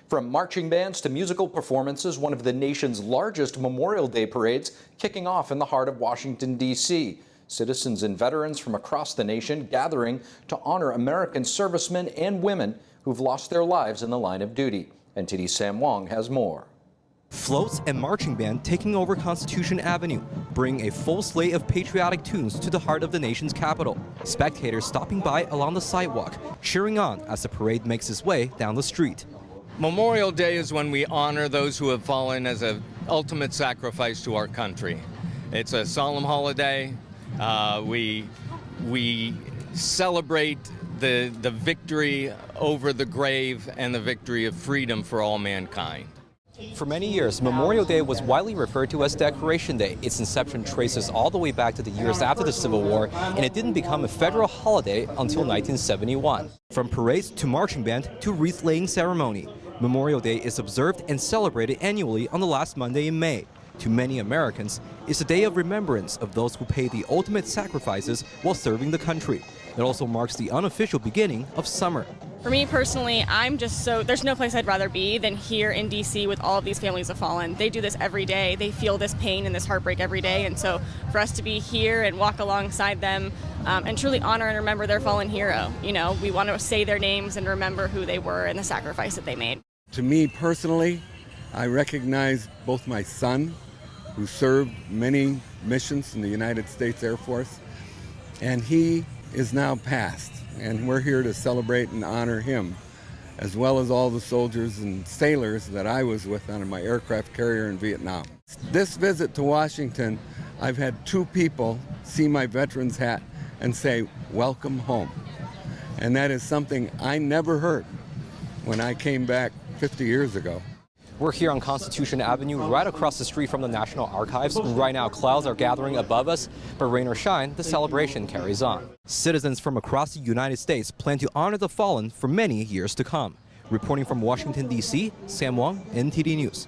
From marching bands to musical performances, one of the nation's largest Memorial Day parades kicking off in the heart of Washington, D.C. Citizens and veterans from across the nation gathering to honor American servicemen and women who've lost their lives in the line of duty. NTD's Sam Wong has more. Floats and marching band taking over Constitution Avenue, bringing a full slate of patriotic tunes to the heart of the nation's capital. Spectators stopping by along the sidewalk, cheering on as the parade makes its way down the street. Memorial Day is when we honor those who have fallen as an ultimate sacrifice to our country. It's a solemn holiday. We celebrate the victory over the grave and the victory of freedom for all mankind. For many years, Memorial Day was widely referred to as Decoration Day. Its inception traces all the way back to the years after the Civil War, and it didn't become a federal holiday until 1971. From parades to marching band to wreath-laying ceremony, Memorial Day is observed and celebrated annually on the last Monday in May. To many Americans, it's a day of remembrance of those who paid the ultimate sacrifices while serving the country. It also marks the unofficial beginning of summer. For me personally, there's no place I'd rather be than here in D.C. with all of these families of fallen. They do this every day. They feel this pain and this heartbreak every day. And so for us to be here and walk alongside them and truly honor and remember their fallen hero, we want to say their names and remember who they were and the sacrifice that they made. To me personally, I recognize both my son, who served many missions in the United States Air Force, and he is now passed. And we're here to celebrate and honor him, as well as all the soldiers and sailors that I was with on my aircraft carrier in Vietnam. This visit to Washington, I've had 2 people see my veteran's hat and say, "Welcome home." And that is something I never heard when I came back 50 years ago. We're here on Constitution Avenue, right across the street from the National Archives. Right now, clouds are gathering above us, but rain or shine, the celebration carries on. Citizens from across the United States plan to honor the fallen for many years to come. Reporting from Washington, D.C., Sam Wong, NTD News.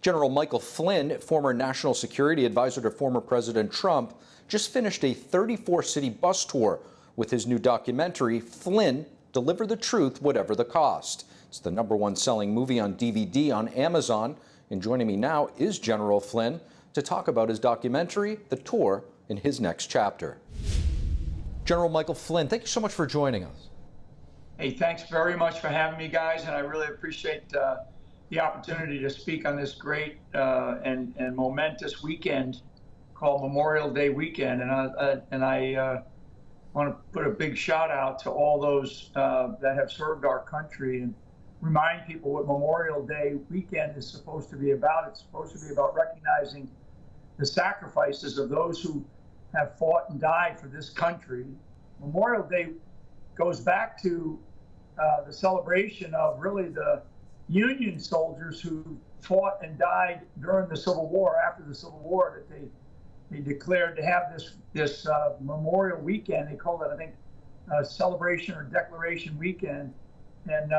General Michael Flynn, former national security advisor to former President Trump, just finished a 34-city bus tour with his new documentary, Flynn, Deliver the Truth, Whatever the Cost. It's the #1 selling movie on DVD on Amazon. And joining me now is General Flynn to talk about his documentary, the tour, and his next chapter. General Michael Flynn, thank you so much for joining us. Hey, thanks very much for having me, guys, and I really appreciate the opportunity to speak on this great and momentous weekend called Memorial Day weekend. And I want to put a big shout out to all those that have served our country and remind people what Memorial Day weekend is supposed to be about. It's supposed to be about recognizing the sacrifices of those who have fought and died for this country. Memorial Day goes back to the celebration of really the Union soldiers who fought and died during the Civil War, after the Civil War, that they declared to have this Memorial Weekend. They called it, I think, Celebration or Declaration Weekend. And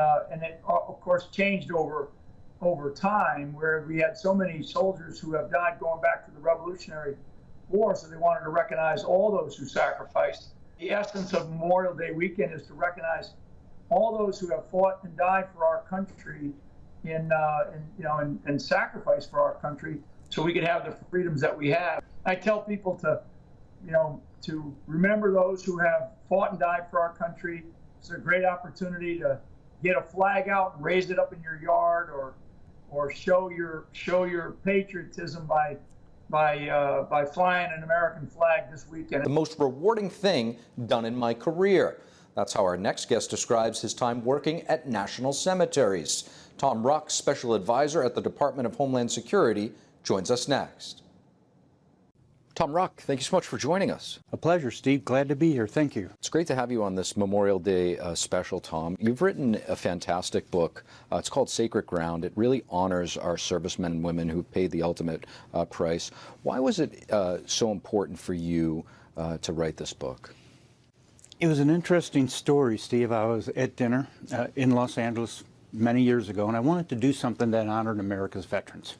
it, of course, changed over time, where we had so many soldiers who have died going back to the Revolutionary War, so they wanted to recognize all those who sacrificed. The essence of Memorial Day weekend is to recognize all those who have fought and died for our country and sacrificed for our country, so we could have the freedoms that we have. I tell people to remember those who have fought and died for our country. It's a great opportunity to get a flag out and raise it up in your yard, or show your patriotism by flying an American flag this weekend. The most rewarding thing done in my career. That's how our next guest describes his time working at national cemeteries. Tom Ruck, special advisor at the Department of Homeland Security, joins us next. Tom Ruck, thank you so much for joining us. A pleasure, Steve. Glad to be here. Thank you. It's great to have you on this Memorial Day special, Tom. You've written a fantastic book. It's called Sacred Ground. It really honors our servicemen and women who paid the ultimate price. Why was it so important for you to write this book? It was an interesting story, Steve. I was at dinner in Los Angeles many years ago, and I wanted to do something that honored America's veterans.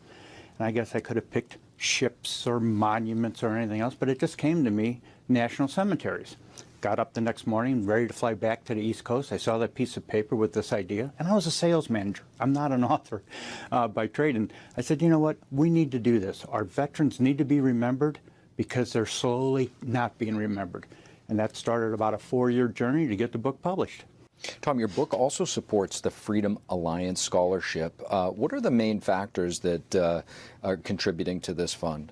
And I guess I could have picked ships or monuments or anything else, but it just came to me, national cemeteries. got up the next morning, ready to fly back to the East Coast. I saw that piece of paper with this idea, and I was a sales manager. I'm not an author by trade. And I said, you know what? We need to do this. Our veterans need to be remembered because they're slowly not being remembered. And that started about a 4-year journey to get the book published. Tom, your book also supports the Freedom Alliance Scholarship. What are the main factors that are contributing to this fund?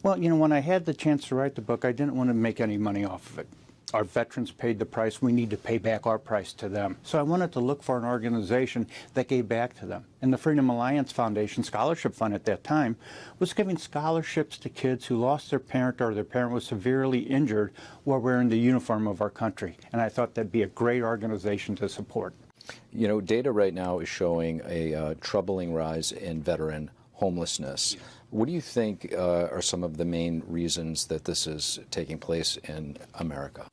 Well, you know, when I had the chance to write the book, I didn't want to make any money off of it. Our veterans paid the price. We need to pay back our price to them. So I wanted to look for an organization that gave back to them. And the Freedom Alliance Foundation Scholarship Fund at that time was giving scholarships to kids who lost their parent or their parent was severely injured while wearing the uniform of our country. And I thought that'd be a great organization to support. You know, data right now is showing a troubling rise in veteran homelessness. What do you think are some of the main reasons that this is taking place in America?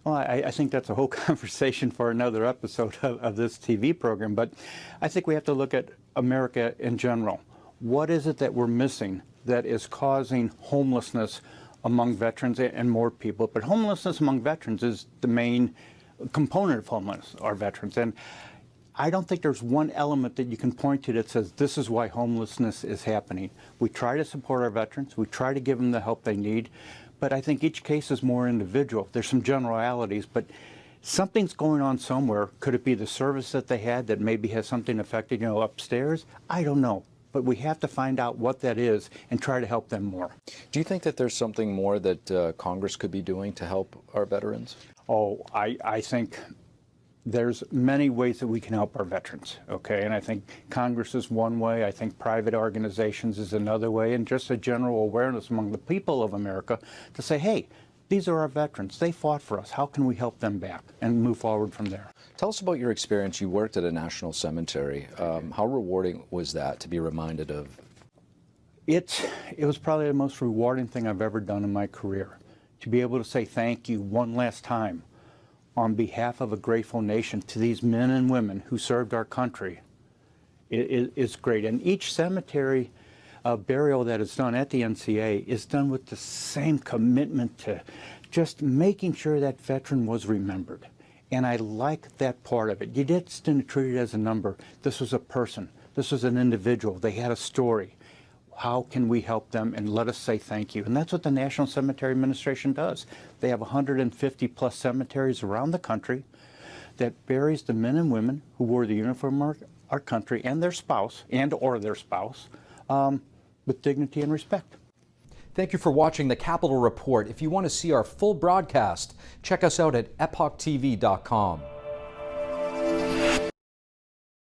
Well, I think that's a whole conversation for another episode of this TV program, but I think we have to look at America in general. What is it that we're missing that is causing homelessness among veterans and more people? But homelessness among veterans is the main component of homelessness, our veterans. And I don't think there's one element that you can point to that says this is why homelessness is happening. We try to support our veterans. We try to give them the help they need. But I think each case is more individual. There's some generalities, but something's going on somewhere. Could it be the service that they had that maybe has something affected, you know, upstairs? I don't know. But we have to find out what that is and try to help them more. Do you think that there's something more that Congress could be doing to help our veterans? Oh, I think there's many ways that we can help our veterans, okay? And I think Congress is one way. I think private organizations is another way, and just a general awareness among the people of America to say, hey, these are our veterans. They fought for us. How can we help them back and move forward from there? Tell us about your experience. You worked at a national cemetery. How rewarding was that to be reminded of? It was probably the most rewarding thing I've ever done in my career, to be able to say thank you one last time on behalf of a grateful nation to these men and women who served our country. It's great. And each cemetery burial that is done at the NCA is done with the same commitment to just making sure that veteran was remembered. And I like that part of it. You didn't treat it as a number. This was a person. This was an individual. They had a story. How can we help them, and let us say thank you? And that's what the National Cemetery Administration does. They have 150 plus cemeteries around the country that buries the men and women who wore the uniform of our country and their spouse, with dignity and respect. Thank you for watching the Capitol Report. If you want to see our full broadcast, check us out at epochtv.com.